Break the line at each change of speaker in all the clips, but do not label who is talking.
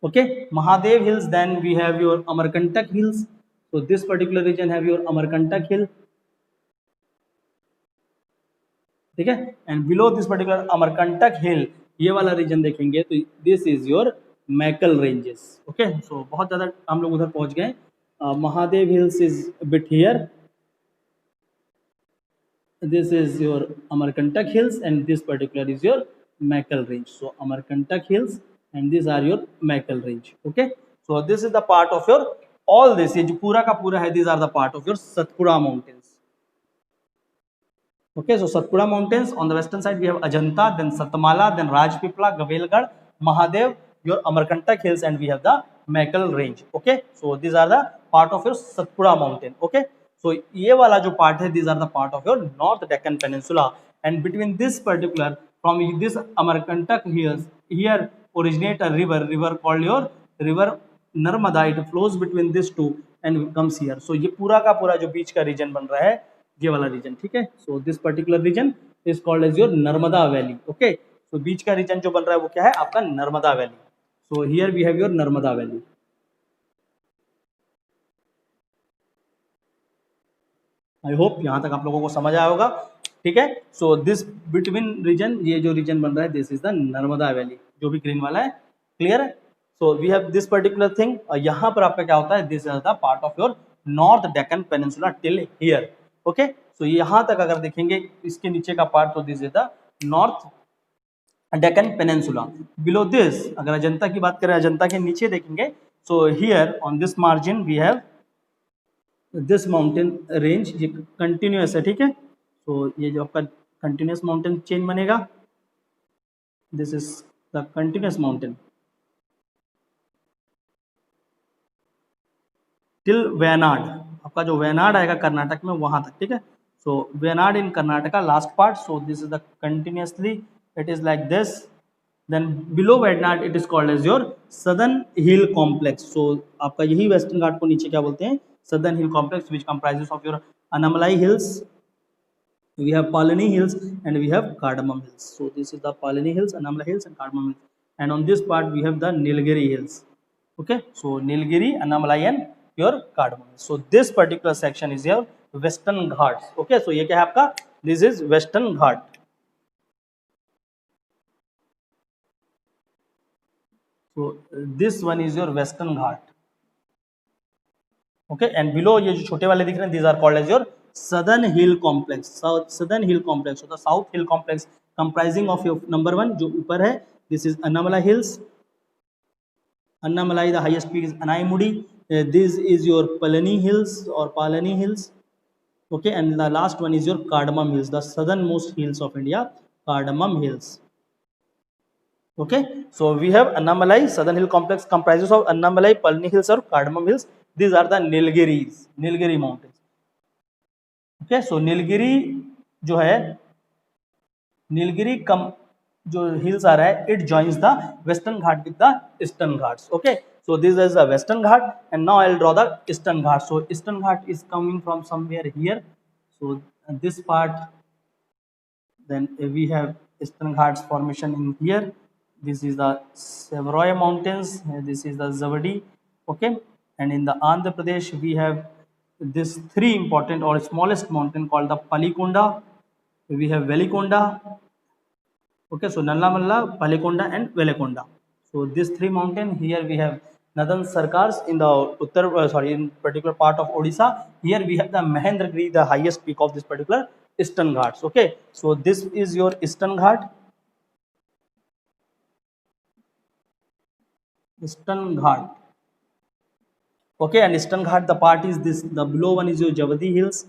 Okay, Mahadev Hills. Then we have your Amarkantak Hills. So this particular region have your Amarkantak Hill. ठीक है, and below this particular Amarkantak hill, ये वाला region देखेंगे तो this is your Maikal ranges. Okay, so बहुत ज़्यादा हम लोग उधर पहुंच गए. Mahadev hills is bit here. This is your Amarkantak Hills and this particular is your Mackle Range. So Amarkantak Hills and these are your Mackle Range. Okay, so this is the part of your all this, ये जो पूरा का पूरा है, these are the part of your Satpura Mountains. Okay, so Satpura Mountains, on the western side we have Ajanta, then Satmala, then Rajpipla, Gavelgarh, Mahadev, your Amarkantak Hills, and we have the Mackle Range. Okay, so these are the part of your Satpura Mountain. Okay, so ये वाला जो part है, these are the part of your North Deccan Peninsula, and between this particular, from this Amarkantak Hills, here originate a river called your river Narmada. It flows between these two and comes here. So ये पूरा का पूरा जो बीच का region बन रहा है, ये वाला रीजन. ठीक है, so this particular region is called as your Narmada valley. Okay, so बीच का रीजन जो बन रहा है वो क्या है, आपका Narmada valley. So here we have your Narmada valley. I hope यहां तक आप लोगों को समझ आया होगा. ठीक है, सो दिस बिटवीन रीजन, ये जो रीजन बन रहा है, this is the Narmada valley, जो भी ग्रीन वाला है. क्लियर है? So we have this particular thing. यहाँ पर आपका क्या होता है, this is the part of your north Deccan peninsula till here. Okay, so यहाँ तक अगर देखेंगे इसके नीचे का पार्ट, तो this is the north Deccan peninsula. Below this, अगर अजंता की बात करें, अजंता के नीचे देखेंगे, so here on this margin we have this mountain range, ये कंटिन्यूस है. ठीक है, तो ये जो आपका कंटिन्यूस माउंटेन चेन बनेगा, this is the continuous mountain till Wayanad. आपका जो वेनाड आएगा कर्नाटक में, वहां तक. ठीक है, so Wayanad in Karnataka last part. So this is the continuously, it is like this. Then below Wayanad it is called as your southern hill complex. So आपका यही वेस्टर्न घाट को नीचे क्या बोलते हैं, southern hill complex, which comprises of your Anamalai hills, we have Palani Hills, and we have Cardamom Hills. So this is the Palani Hills, Anamla Hills, and Cardamom Hills. And on this part we have the Nilgiri Hills. Okay, so Nilgiri, Anamlai, and your Cardamom. So this particular section is your Western Ghats. Okay, so ये क्या है आपका, this is Western Ghat. So this one is your Western Ghat. Okay, and below ये जो छोटे वाले दिख रहे हैं, these are called as your Southern Hill Complex. Southern Hill Complex. So the South Hill Complex comprising of your number one, जो ऊपर है, this is Annamalai Hills. Annamalai, the highest peak is Anaimudi. This is your Palani Hills or Palani Hills. Okay, and the last one is your Cardamom Hills, the southernmost hills of India, Cardamom Hills. Okay, so we have Annamalai, Southern Hill Complex comprises of Annamalai, Palani Hills or Cardamom Hills. These are the Nilgiris, Nilgiri Mountains. Okay, so Nilgiri जो है, Nilgiri कम जो hills आ रहा है, it joins the Western Ghat with the Eastern Ghats. Okay, so this is the Western Ghat, and now I'll draw the Eastern Ghat. So Eastern Ghat is coming from somewhere here. So this part, then we have Eastern Ghats formation in here. This is the Sevroy Mountains. This is the Zavadi. Okay, and in the Andhra Pradesh we have this three important or smallest mountain called the Palikonda. We have Velikonda. Okay, so Nallamalla, Palikonda, and Velikonda. So these three mountains. Here we have Northern Sarkars in the in particular part of Odisha. Here we have the Mahendragiri, the highest peak of this particular Eastern Ghats. Okay, so this is your Eastern Ghat. Eastern Ghat. Okay, and Eastern Ghat, the part is this, the below one is your Javadi Hills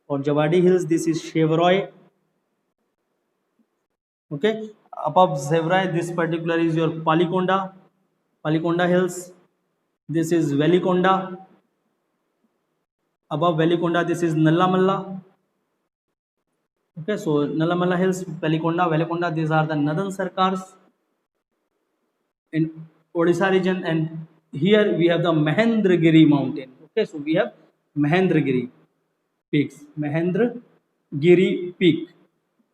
or Javadi Hills. This is Shevaroy. Okay, above Sevrai, this particular is your Palikonda, Palikonda Hills. This is Velikonda. Above Velikonda, this is Nallamalla. Okay, so Nallamalla Hills, Velikonda, Velikonda, these are the Northern Sarkars in Odisha region, and here we have the Mahendragiri mountain. Okay, so we have Mahendragiri peaks, Mahendragiri peak,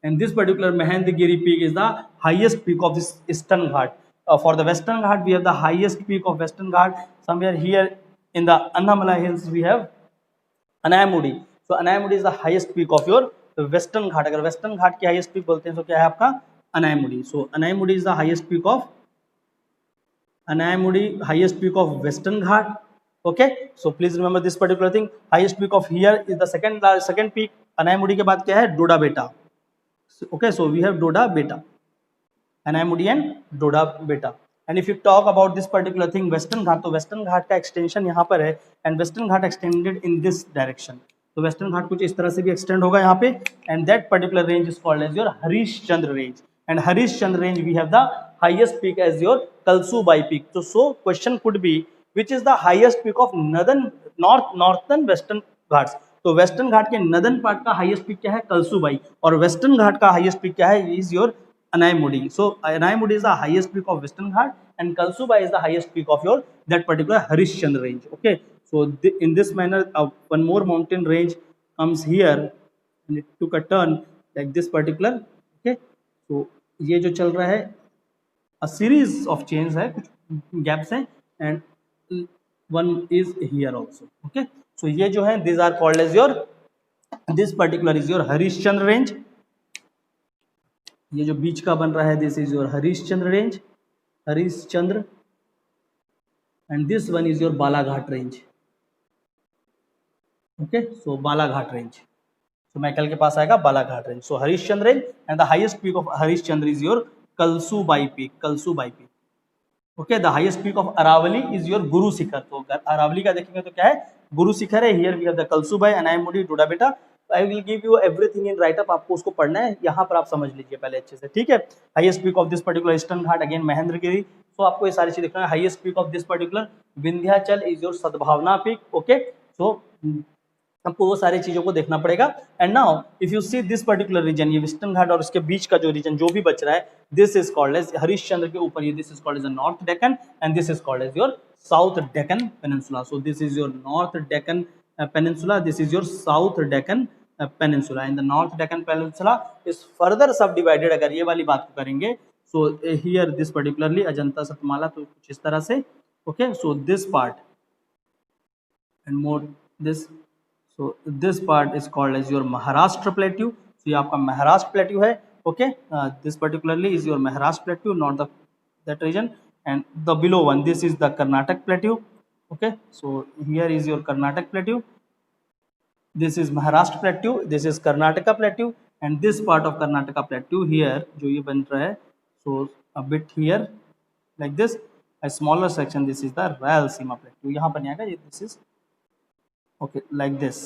and this particular Mahendragiri peak is the highest peak of this Eastern Ghat. for the Western Ghat, we have the highest peak of Western Ghat. Somewhere here in the Annamalai Hills, we have Anayamudi. So Anayamudi is the highest peak of your Western Ghat. अगर Western Ghat की highest peak बोलते हैं तो क्या है आपका Anayamudi. So Anayamudi is the highest peak of Western Ghat. Okay, so please remember this particular thing. Highest peak of here is the second peak. Anayamudi के बाद क्या है Doda Beta. Okay, so we have Doda Beta, Anayamudi and Doda Beta. And if you talk about this particular thing Western Ghat, तो Western Ghat का extension यहाँ पर है and Western Ghat extended in this direction. तो Western Ghat कुछ इस तरह से भी extend होगा यहाँ पे and that particular range is called as your Harishchandra range. And Harishchandra range we have the highest peak as your Kalsubai peak. So question could be which is the highest peak of northern Western Ghats. तो western घाट के northern part का highest peak क्या है कलसुबाई और western घाट का highest peak क्या है is your Anayamudi. So Anayamudi is the highest peak of Western Ghat and Kalsubai is the highest peak of your that particular Harishchandra range. Okay, so in this manner one more mountain range comes here and it took a turn like this particular. Okay, so ये जो चल रहा है a series of chains है कुछ gaps हैं and one is here also. Okay, so ये जो है these are called as your this particular is your Harishchandra range. ये जो बीच का बन रहा है this is your Harishchandra range Harishchandra and this one is your Balaghat range. Okay, so Balaghat range. So Maikal के पास आएगा Balaghat range. So Harishchandra range and the highest peak of Harishchandra is your Kalsubai peak. Okay, the highest peak of Aravalli is your Guru Shikhar. तो अरावली का देखेंगे तो क्या है गुरु शिखर है. Here we have the Kalsubai Anamudi Dodda Betta. I will give you everything in write up. आपको उसको पढ़ना है यहाँ पर आप समझ लीजिए पहले अच्छे से. ठीक है, highest peak of this particular eastern Ghat again Mahendragiri. So आपको ये सारी चीज देखना है. Highest peak of this particular Vindhyachal is your Sadbhavna peak. Okay, so आपको वो सारी चीजों को देखना पड़ेगा. And now if you see this particular region, ये वेस्टर्न घाट और इसके बीच का जो रीजन जो भी बच रहा है this is called as Harishchandra के ऊपर ये this is called as north Deccan and this is called as your south Deccan peninsula. So this is your north Deccan peninsula, this is your south Deccan peninsula. In the north Deccan peninsula is further subdivided. अगर ये वाली बात को करेंगे so here this particularly Ajanta Satmala, तो कुछ इस तरह से. Okay, so this part and more this, so this part is called as your Maharashtra plateau. So ये आपका महाराष्ट्र प्लेट्यू है. Okay, this particularly is your Maharashtra plateau, not the that region. And the below one this is the Karnataka plateau. Okay, so here is your Karnataka plateau. This is Maharashtra plateau, this is Karnataka plateau and this part of Karnataka plateau here जो ये बन रहा है. So a bit here like this, a smaller section, this is the Rayalaseema plateau. यहाँ पर नहीं आएगा ये, this is okay like this.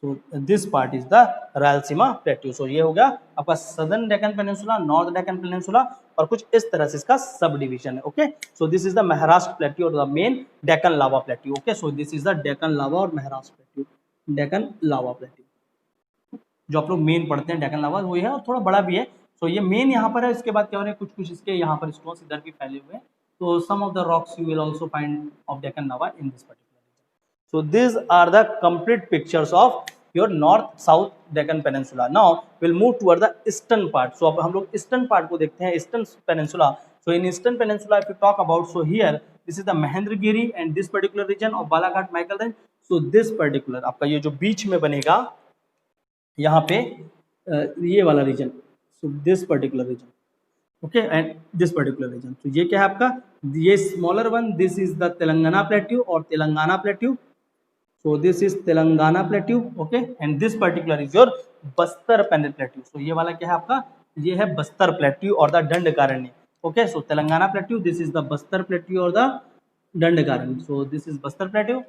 So this part is the Rayalaseema plateau. So ये हो गया आपका southern Deccan peninsula, north Deccan peninsula और कुछ इस तरह से इसका सब डिवीजन है. Okay, so this is the Maharashtra plateau और the main Deccan lava plateau. Okay, so this is the Deccan lava और Maharashtra plateau. Deccan lava plateau जो आप लोग मेन पढ़ते हैं डेक्कन लावा वही है और थोड़ा बड़ा भी है. सो ये मेन यहाँ पर है. इसके बाद क्या हो रहा है कुछ इसके यहाँ पर स्टोन्स इधर भी फैले हुए हैं. तो some of the rocks you will also find of Deccan lava in this particular region. So this are the complete pictures of your north south Deccan Peninsula. Now we'll move toward the eastern part. So अब हम लोग eastern part को देखते हैं, eastern peninsula. So in eastern peninsula if you talk about, so here this is the Mahendragiri and this particular region of Balaghat Michael range. So this particular आपका ये जो बीच में बनेगा यहाँ पे ये वाला region, so this particular region, okay, and this particular region. तो ये क्या है आपका ये smaller one, this is the Telangana plateau और Telangana plateau. So this is Telangana plateau, okay, and this particular is your Bastar plateau. So ये वाला क्या है आपका ये है बस्तर प्लेट्यू और the Dandakaranya. Okay, so Telangana plateau, this is the Bastar plateau और the Dandakaranya. So this is Bastar plateau.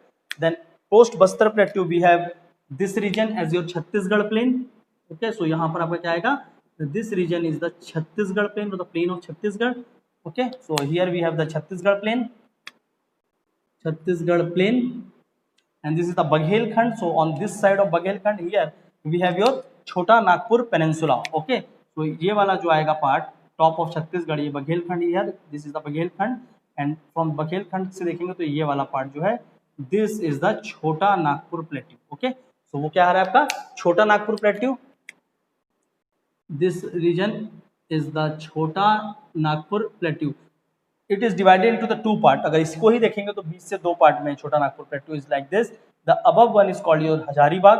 Then post Bastar plateau we have this region as your Chhattisgarh plain. Okay, so यहाँ पर आपका क्या आएगा this region is the Chhattisgarh plain और the plain of Chhattisgarh. Okay, so here we have the Chhattisgarh plain and this is the Baghelkhand. So on this side of Baghelkhand here we have your Chota Nagpur Peninsula. Okay, so ये वाला जो आएगा part top of Chhattisgarh ये Baghelkhand here, this is the Baghelkhand and from Baghelkhand से देखेंगे तो ये वाला पार्ट जो है this is the छोटा नागपुर प्लेट्यू. ओके, सो वो क्या आ रहा है आपका Chota Nagpur plateau. this region is the Chota Nagpur plateau. It is divided into the two part. अगर इसको ही देखेंगे तो बीच से दो पार्ट में छोटा Nagpur plateau is like this. The above one is called your Hazaribagh,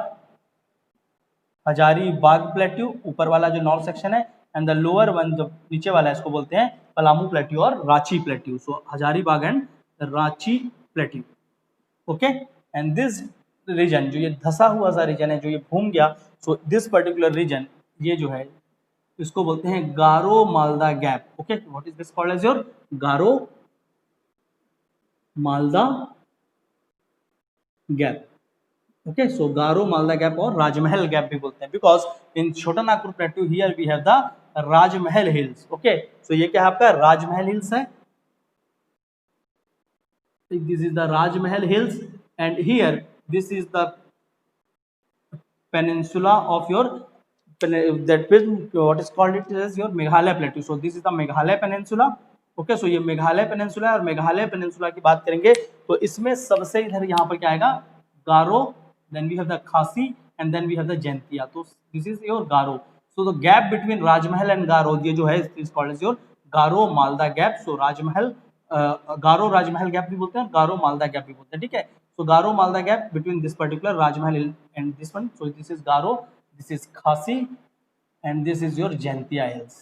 Hazaribagh plateau, ऊपर वाला जो नॉर्थ सेक्शन है, एंड द लोअर वन जो नीचे वाला है इसको बोलते हैं पलामू प्लेट्यू और Ranchi plateau. So Hazaribagh and Ranchi plateau. Okay, and this region जो ये धसा हुआ सा रीजन है, जो ये घूम गया, सो दिस पर्टिकुलर रीजन ये जो है इसको बोलते हैं Garo Malda gap. Okay, what is this called as your Garo Malda gap. Okay, so Garo Malda gap और राजमहल गैप भी बोलते हैं, because in Chota Nagpur plateau here we have the Rajmahal hills. Okay, so ये क्या है आपका राजमहल हिल्स है, this is the Rajmahal hills, and here this is the peninsula of your that means what is called it as your Meghalaya plateau. So this is the Meghalaya peninsula. Okay, so ये Meghalaya peninsula है, और Meghalaya peninsula की बात करेंगे तो इसमें सबसे इधर यहाँ पर क्या आएगा Garo, then we have the Khasi, and then we have the Jaintia. तो this is your Garo. So the gap between Rajmahal and Garo ये जो है is called as your Garo Malda gap. So Rajmahal Garo Rajmahal gap भी बोलते हैं, गारो मालदा गैप भी बोलते हैं, ठीक है। So Garo Malda gap between this particular Rajmahal hill and this one. So this is Garo, this is Khasi, and this is your Jaintia hills,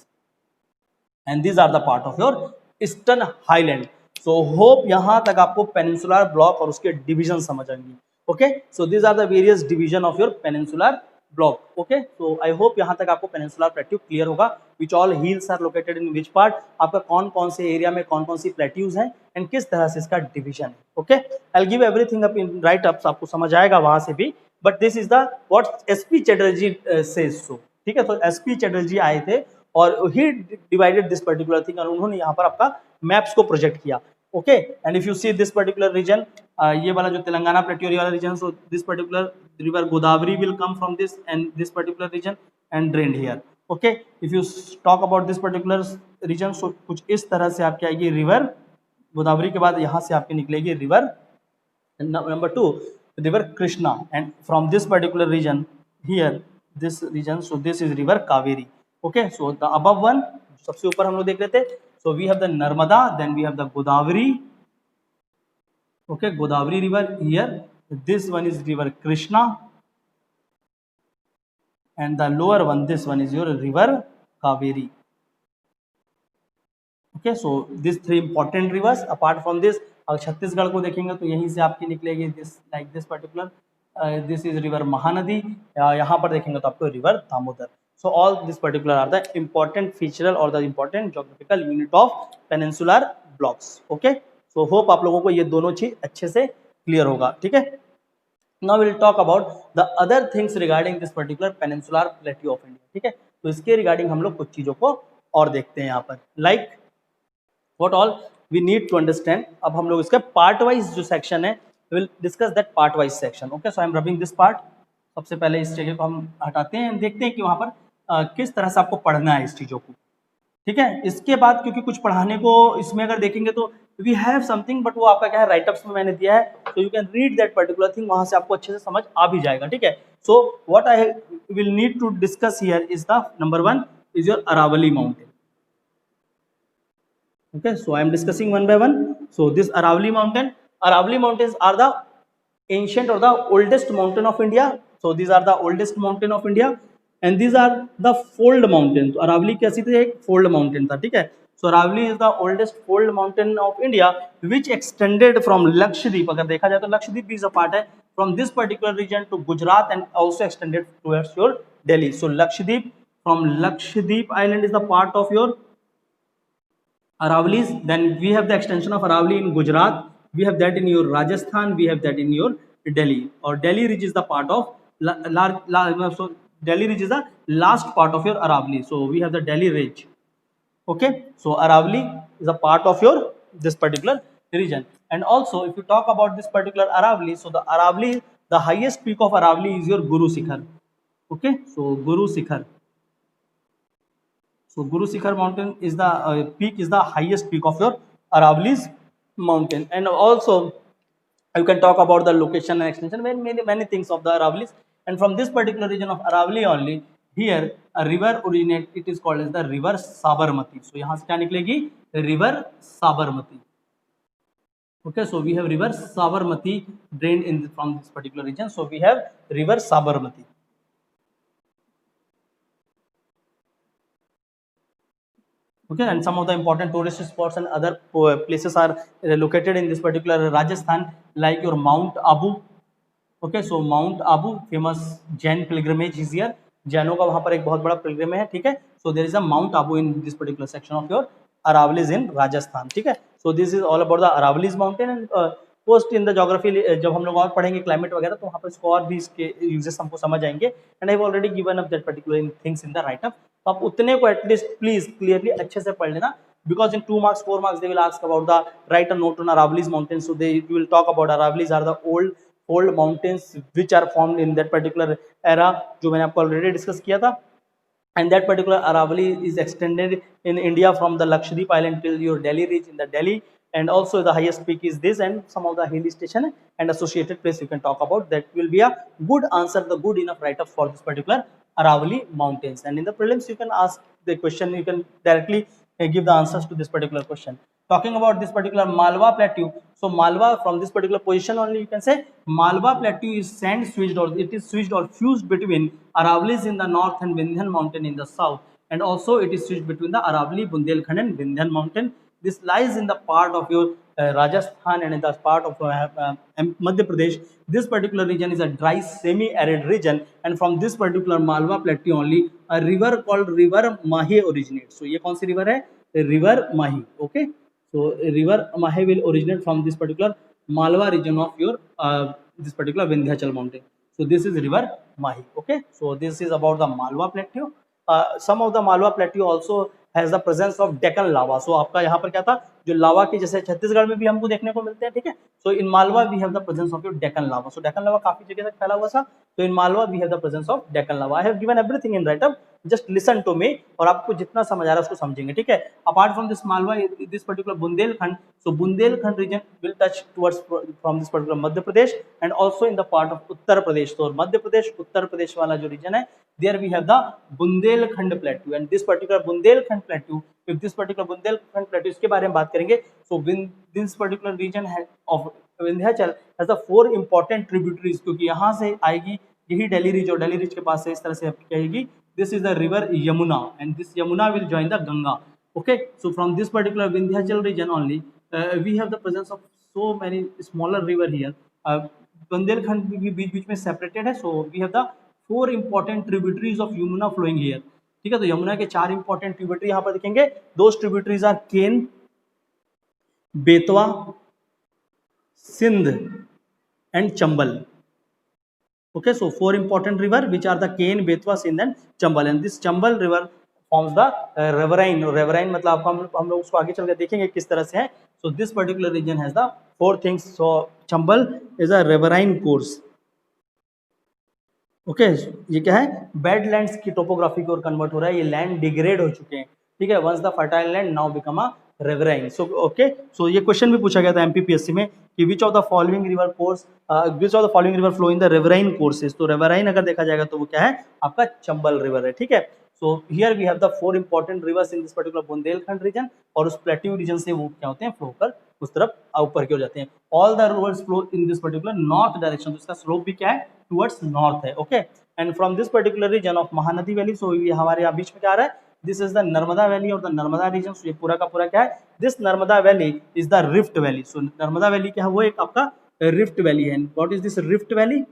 and these are the part of your Eastern Highland. So hope यहाँ तक आपको peninsular block और उसके division समझ आएंगे। Okay, so these are the various division of your peninsular block. Okay, so I hope यहाँ तक आपको peninsular plateau clear होगा। Which all hills are located in which part, आपका कौन कौन से एरिया में कौन कौन सी प्लेट्यूज हैं, एंड किस तरह से इसका डिवीजन है। Okay, I'll give everything up in write ups, आपको समझ आएगा वहां से भी, but this is the what SP Chatterjee says so. ठीक है, तो एसपी चैटर्जी आए थे और he divided this particular thing, और उन्होंने यहाँ पर आपका मैप्स को प्रोजेक्ट किया। Okay, and if you see this particular region, ये वाला जो तेलंगाना प्लेट्यू वाला रीजन, so this particular river Godavari will come from this and this particular region and drained here. Okay, if you talk about this particular region, सो कुछ इस तरह से आपकी आएगी रिवर गोदावरी के बाद यहाँ से आपकी निकलेगी river number 2 river Krishna, and from this particular region here this region, so this is river Kaveri. Okay, so the above one सबसे ऊपर हम लोग देख रहे थे, so we have the Narmada, then we have the Godavari. Okay, Godavari river here, this one is river Krishna, and the lower one, this one is your river Kaveri. Okay, so these three important rivers. Apart from this, अगर छत्तीसगढ़ को देखेंगे तो यहीं से आपकी निकलेगी this like this particular this is river Mahanadi, यहाँ पर देखेंगे तो आपको river Damodar. So all this particular are the important featural और the important geographical unit of peninsular blocks. Okay, so hope आप लोगों को ये दोनों चीज अच्छे से क्लियर होगा। ठीक है, now we'll talk about the other things regarding this particular peninsular plateau of India। ठीक है, तो इसके रिगार्डिंग हम लोग कुछ चीजों को और देखते हैं यहाँ पर, like what all we need to understand। अब हम लोग इसका पार्ट वाइज जो सेक्शन है, we'll discuss that part wise section। okay, so I am rubbing this part। सबसे पहले इस जगह को हम हटाते हैं, देखते हैं कि वहाँ पर किस तरह से आपको पढ़ना है इस चीजों को। ठीक है, इसके बाद क्योंकि कुछ पढ़ाने को इसमें अगर देखेंगे तो वी हैव समथिंग, बट वो आपका क्या है राइटअप्स में मैंने दिया है, तो you can read that particular thing, वहां से आपको अच्छे से समझ आ भी जाएगा। ठीक है, so what I will need to discuss here is the number 1 is your Aravalli mountain. Okay, so I am discussing one by one. So this Aravalli mountains are the ancient और the oldest mountain of India. So these are the oldest mountain of India and these are the fold mountain. तो अरावली कैसी थी, एक fold mountain था। ठीक है, so Aravalli is the oldest fold mountain of India which extended from Lakshadweep. अगर देखा जाए तो लक्षद्वीप भी पार्ट है from this particular region to Gujarat and also extended towards your Delhi. So Lakshadweep, from Lakshadweep island is the part of your Aravallis. Then we have the extension of Aravali in Gujarat, we have that in your Rajasthan, we have that in your Delhi, or Delhi ridge is the part of so Delhi ridge is the last part of your Aravali, so we have the Delhi ridge. Okay, so Aravali is a part of your this particular region. And also if you talk about this particular Aravali, so the Aravali, the highest peak of Aravali is your Guru Shikhar. Okay, so Guru Shikhar, so Guru Shikhar mountain is the peak, is the highest peak of your Aravalli's mountain. And also you can talk about the location and extension, many things of the Aravallis. And from this particular region of Aravali only, here river originate, it is called as the river Sabarmati. So यहाँ से क्या निकलेगी, river Sabarmati. Okay, so we have river Sabarmati drained in from this particular region. So we have river Sabarmati. Okay, and some of the important tourist spots and other places are located in this particular Rajasthan, like your Mount Abu. Okay, so Mount Abu, famous Jain pilgrimage is here. जैनों का वहां पर एक बहुत बड़ा Pilgrim है. ठीक है, so there is a mount Abu in this particular section of your Aravallis in Rajasthan. ठीक है, so this is all about the Aravallis mountain. And post in the geography, जब हम लोग और पढ़ेंगे क्लाइमेट वगैरह, तो वहाँ पर इसको और भी इसके यूजेस हमको समझ आएंगे. And I have already given up that particular things in the right up. तो आप उतने को एटलीस्ट प्लीज क्लियरली अच्छे से पढ़ लेना, because in 2 marks 4 marks they will ask about the write a note on Aravallis mountains. So they will talk about Aravallis are the old mountains which are formed in that particular era, जो मैंने आपको already discuss किया था. And that particular Aravalli is extended in India from the Lakshadweep island till your Delhi reach in the Delhi. And also the highest peak is this, and some of the hill station and associated place you can talk about. That will be a good answer, the good enough write up for this particular Aravalli mountains. And in the prelims you can ask the question, you can directly give the answers to this particular question. Talking about this particular Malwa plateau, so Malwa, from this particular position only you can say Malwa plateau is sand switched, or it is switched or fused between Aravallis in the north and Vindhyan mountain in the south, and also it is switched between the Aravalli, Bundelkhand and Vindhyan mountain. This lies in the part of your Rajasthan and in the part of Madhya Pradesh. This particular region is a dry semi-arid region, and from this particular Malwa plateau only a river called river Mahi originates. So ये कौन सी river है, river Mahi. Okay, so river Mahi will originate from this particular Malwa region of your this particular Vindhyachal mountain. So this is river Mahi. Okay, so this is about the Malwa plateau. Some of the Malwa plateau also has the presence of Deccan lava. So आपका यहाँ पर क्या था, जो लावा की जैसे छत्तीसगढ़ में भी हमको देखने को मिलते हैं. ठीक है, so in Malwa we have the presence of your Deccan lava. So Deccan lava काफी जगह तक फैला हुआ था. So in Malwa we have the presence of Deccan lava. I have given everything in write up. Just listen to me, और आपको जितना समझ आ रहा है उसको समझेंगे. ठीक है, apart from this Malwa, this particular Bundelkhand, so Bundelkhand region will touch towards from this particular Madhya Pradesh and also in the part of Uttar Pradesh. So Madhya Pradesh, Uttar Pradesh वाला जो region है, there we have the Bundelkhand plateau, and this particular Bundelkhand plateau, if this particular Bundelkhand plateau, इसके बारे में बात करेंगे. So this particular region of Vindhyachal has the 4 important tributaries, क्योंकि यहाँ से आएगी यही दिल्ली रिज, और दिल्ली रिज के पास से इस तरह से कहेगी. This is the river Yamuna, and this Yamuna will join the Ganga. Okay, so from this particular Vindhyachal region only we have the presence of so many smaller river here. Bundelkhand भी बीच में separated है. So we have the 4 important tributaries of Yamuna flowing here. ठीक है, तो यमुना के 4 important tributary यहाँ पर दिखेंगे. Those tributaries are cane, Betwa, Sindh and Chambal. Okay, so 4 important river which are the Ken, Betwa, Sindh and Chambal, and this Chambal river forms the riverine. Riverine मतलब हम लोग उसको आगे चल कर देखेंगे किस तरह से है. So this particular region has the 4 things. So Chambal is a riverine course. Okay, ये क्या है, बेडलैंड्स की टोपोग्राफी की ओर कन्वर्ट हो रहा है. ये लैंड डिग्रेड हो चुके हैं. ठीक है, once the fertile land now become a riverine. So okay, so ये क्वेश्चन भी पूछा गया था एमपीपीएससी में कि which of the following river course, which of the following river flow in the riverine courses. तो रिवराइन अगर देखा जाएगा तो वो क्या है, आपका चंबल रिवर है. ठीक है, so here we have the 4 important rivers in this particular Bundelkhand region, और उस प्लेट्यू रीजन से वो क्या होते हैं, फ्लो कर उस तरफ ऊपर की हो जाते हैं. All the rivers flow in this particular north direction. तो इसका स्लोप भी क्या है, टुवर्ड्स नॉर्थ है. Okay, and from this particular region of Mahanadi valley, so ये हमारे यहाँ बीच में क्या आ रहा है, this is the Narmada valley और द नर्मदा रीजन. सो ये पूरा का पूरा क्या है, this Narmada valley is the rift valley. So Narmada valley क्या है, वो एक आपका रिफ्ट वैली है. What is this rift valley?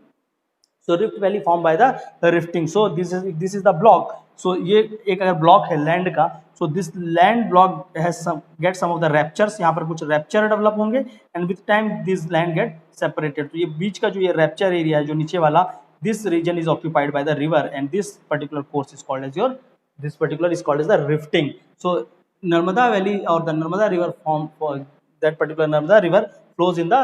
So rift valley formed by the rifting. So this is the block. So ये एक अगर ब्लॉक है लैंड का, so this land block has some of the ruptures. यहाँ पर कुछ rapture develop होंगे, and with time this land get separated. तो ये बीच का जो ये रैप्चर एरिया है जो नीचे वाला, this region is occupied by the river, and this particular course is called as the rifting. So Narmada Valley or the Narmada River form for that particular Narmada River flows in the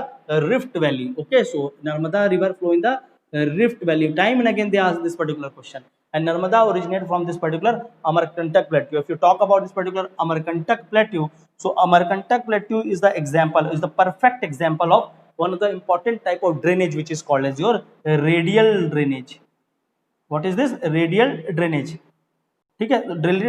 Rift Valley. Okay, so Narmada River flow in the Rift Valley. Time and again they ask this particular question. And Narmada originated from this particular Amarkantak plateau. If you talk about this particular Amarkantak plateau, so Amarkantak plateau is the example, is the perfect example of one of the important type of drainage which is called as your radial drainage. What is this? Radial drainage. ठीक है।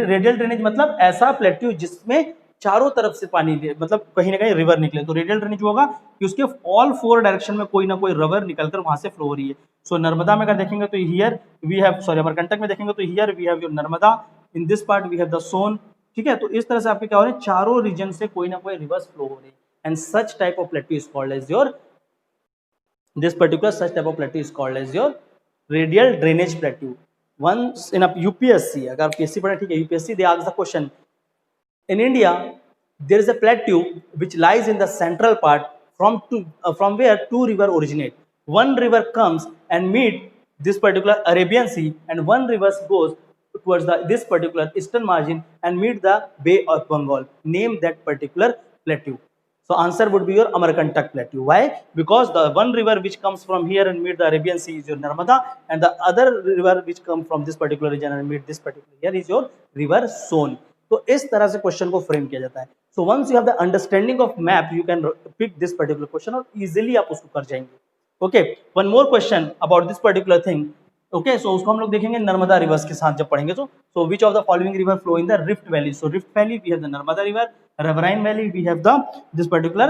Radial drainage मतलब ऐसा plateau जिसमें चारों तरफ से पानी मतलब कहीं ना कहीं रिवर निकले, तो रेडियल ड्रेनेज होगा कि उसके ऑल फोर डायरेक्शन में कोई ना कोई रिवर निकलकर वहां से फ्लो हो रही है। सो नर्मदा में अगर देखेंगे तो here we have, sorry Amarkantak में देखेंगे तो here we have your Narmada, in this part we have the Son. ठीक है, तो इस तरह से आपके क्या हो रहे हैं, चारों रीजन से कोई ना कोई रिवर्स फ्लो हो रही है, and such type of plateau is called as your, this particular such type of plateau is called as your radial drainage plateau. Once in a UPSC, अगर PSC पढ़ा ठीक है, UPSC they ask the question, in India there is a plateau which lies in the central part from where two river originate. One river comes and meet this particular Arabian Sea, and one river goes towards this particular eastern margin and meet the Bay of Bengal. Name that particular plateau. So answer would be your Amarkantak plateau. Why? Because the one river which comes from here and meet the Arabian Sea is your Narmada, and the other river which comes from this particular region and meet this particular here is your river Son. तो इस तरह से question को frame किया जाता है. So once you have the understanding of map, you can pick this particular question और easily आप उसको कर जाएंगे. Okay, one more question about this particular thing. Okay, so उसको हम लोग देखेंगे नर्मदा रिवर्स के साथ जब पढ़ेंगे तो. So which of the following river flow in the Rift Valley? So Rift Valley we have the Narmada River, Riverine Valley we have the this particular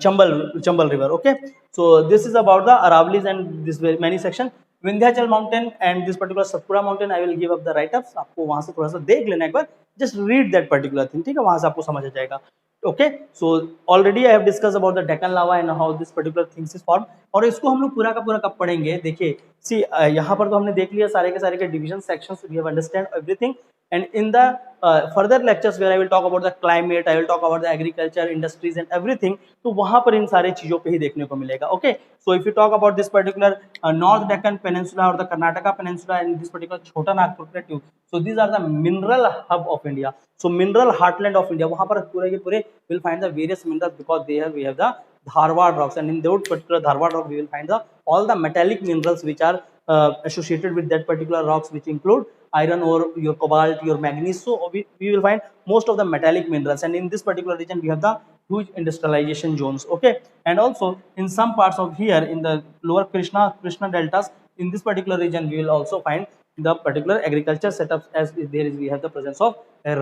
Chambal River. Okay, so this is about the Aravallis and this many section. Vindhyachal mountain and this particular Satpura mountain I will give up the write ups. आपको वहां से थोड़ा सा देख लेना एक बार, just read that particular thing. ठीक है, वहां से आपको समझ आ जाएगा. Okay, so already I have discuss about the Deccan lava and how this particular things is form. और इसको हम लोग पूरा का पूरा कब पढ़ेंगे, देखिए सी यहाँ पर तो हमने देख लिया सारे के division sections, we have understand everything. And in the further lectures where I will talk about the climate, I will talk about the agriculture, industries and everything, तो वहाँ पर इन सारे चीजों पे ही देखने को मिलेगा. Okay, so if you talk about this particular North Deccan Peninsula or the Karnataka Peninsula and this particular Chota Nagpur Plateau, so these are the mineral hub of India. So mineral heartland of India. वहाँ पर पूरे के पूरे will find the various minerals because there we have the Dharwad rocks, and in those particular Dharwad rock we will find the all the metallic minerals which are associated with that particular rocks, which include iron ore, your cobalt, your manganese. So we will find most of the metallic minerals, and in this particular region we have the huge industrialization zones. Okay, and also in some parts of here in the lower Krishna deltas, in this particular region we will also find the particular agriculture setups, as there is we have the presence of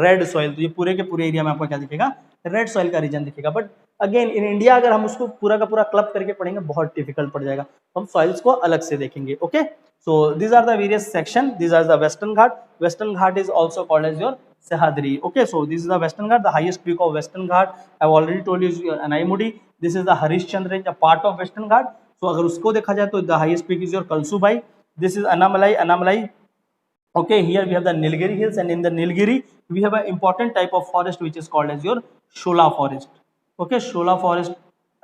red soil. तो ये पूरे के पूरे area में आपको क्या दिखेगा, red soil का रीजन दिखेगा. बट अगेन इन इंडिया अगर हम उसको पूरा का पूरा क्लब करके पढ़ेंगे बहुत डिफिकल्ट पड़ जाएगा, हम सॉइल्स को अलग से देखेंगे. Okay, so these are the various section. These are the Western Ghat. Western Ghat is also called as your Sahyadri. Okay, so this is the Western Ghat, the highest peak of Western Ghat. I have already told you is your Anaimudi. This is the Harishchandra range, a part of Western Ghat. So अगर उसको देखा जाए तो the highest peak is your Kalsubai. This is Anamalai. Okay, here we have the Nilgiri hills, and in the Nilgiri we have an important type of forest which is called as your Shola forest. Okay, Shola forest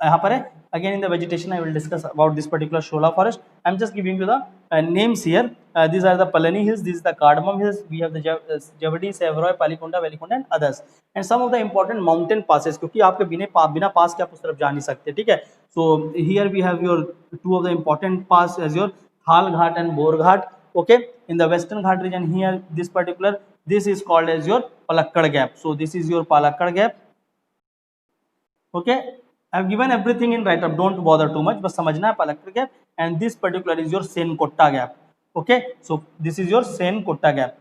यहाँ पर है. Again in the vegetation I will discuss about this particular Shola forest. I am just giving you the names here. These are the Palani hills, this is the Cardamom hills, we have the Javadi, Severoy, Palikonda, Velikunda and others, and some of the important mountain passes, क्योंकि आपके बिना पास के आप उस तरफ जा नहीं सकते. ठीक है, so here we have your two of the important pass as your Thal Ghat and Bor Ghat. Okay, in the Western Ghat region here this is called as your Palakkad Gap. So this is your Palakkad Gap. Okay, I have given everything in write up, don't bother too much, बस समझना है Palakkad Gap, and this particular is your Senkotta Gap. Okay, so this is your Senkotta Gap.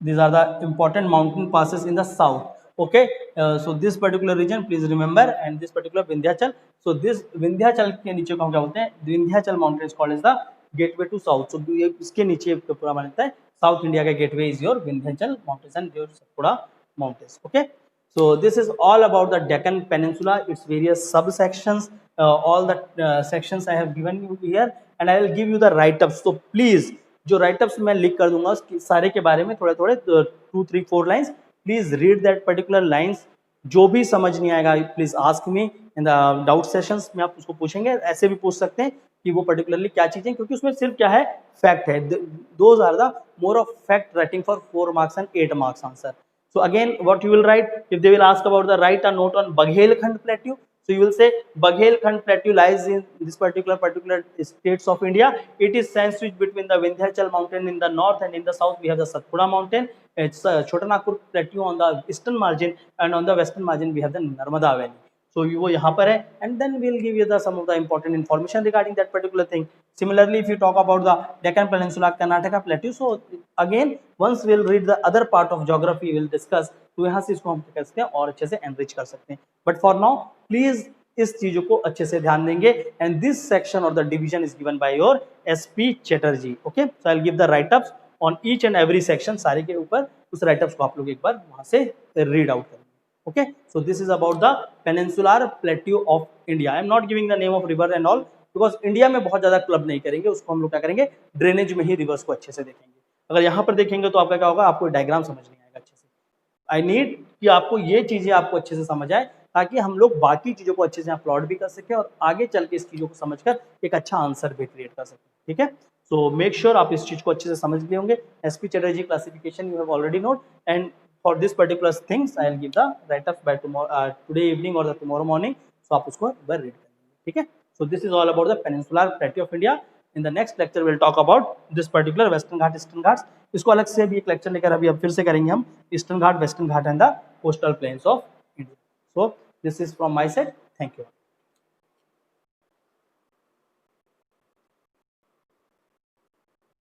These are the important mountain passes in the south. Okay, so this particular region please remember, and this particular Vindhyachal. So this Vindhyachal के नीचे को हम क्या बोलते हैं, Vindhyachal mountain is called as the gateway to south. So इसके नीचे पूरा मानता है साउथ इंडिया का gateway is your Vindhyachal mountains and your Satpura mountains. Okay, so this is all about the Deccan Peninsula, its various subsections. All the sections I have given you here, and I will give you the write-ups. So please, जो write-ups मैं लिख कर दूंगा उसके सारे के बारे में थोड़े 2, 3, 4 lines. Please read that particular lines. जो भी समझ नहीं आएगा please ask me in the doubt sessions में, आप उसको पूछेंगे. ऐसे भी पूछ सकते हैं कि वो पर्टिकुलरली क्या चीजें, क्योंकि उसमें सिर्फ क्या है, फैक्ट है. Those are the more of fact writing for 4 marks and 8 marks answer. So again, what you will write if they will ask about the write a note on Baghelkhand Plateau. So you will say Baghelkhand Plateau lies in this particular states of India. It is sandwiched between the Vindhyachal mountain in the north, and in the south we have the Satpura mountain. It's Chota Nagpur Plateau on the eastern margin, and on the western margin we have the Narmada Valley. So वो यहाँ पर है, and then we'll give you the some of the important information regarding that particular thing. Similarly, if you talk about the Deccan Peninsula, Karnataka Plateau, so again once we'll read the other part of geography, we'll discuss. तो यहाँ से इसको हम क्या कर सकते हैं और अच्छे से enrich कर सकते हैं. But for now, please इस चीजों को अच्छे से ध्यान देंगे. And this section or the division is given by your SP Chatterjee. Okay, so I'll give the write-ups on each and every section. सारे के ऊपर उस write-ups को आप लोग एक बार वहाँ से read out करें. Okay, so this is about the peninsular plateau of India. I am not giving the name of river and all because India में बहुत ज़्यादा क्लब नहीं करेंगे, उसको हम लोग क्या करेंगे ड्रेनेज में ही रिवर्स को अच्छे से देखेंगे. अगर यहाँ पर देखेंगे तो आपका क्या होगा, आपको डायग्राम समझ नहीं आएगा अच्छे से. आई नीड कि आपको ये चीज़ें आपको अच्छे से समझ आए ताकि हम लोग बाकी चीज़ों को अच्छे से यहाँ प्लॉट भी कर सकें और आगे चल के इस चीज़ों को समझकर एक अच्छा आंसर भी क्रिएट कर सकें. ठीक है, सो मेक श्योर आप इस चीज़ को अच्छे से समझ लिए होंगे. SP Chatterjee classification you have already known, and for this particular things I will give the write-up by tomorrow, today evening or the tomorrow morning. So आप उसको एक बार read कर लेंगे. ठीक है, so this is all about the peninsular plateau of India. In the next lecture we'll talk about this particular Western Ghats, Eastern Ghats. इसको अलग से भी एक लेक्चर लेकर अभी अब फिर से करेंगे हम Eastern Ghat, Western Ghat and the coastal plains of India. So this is from my side. Thank you.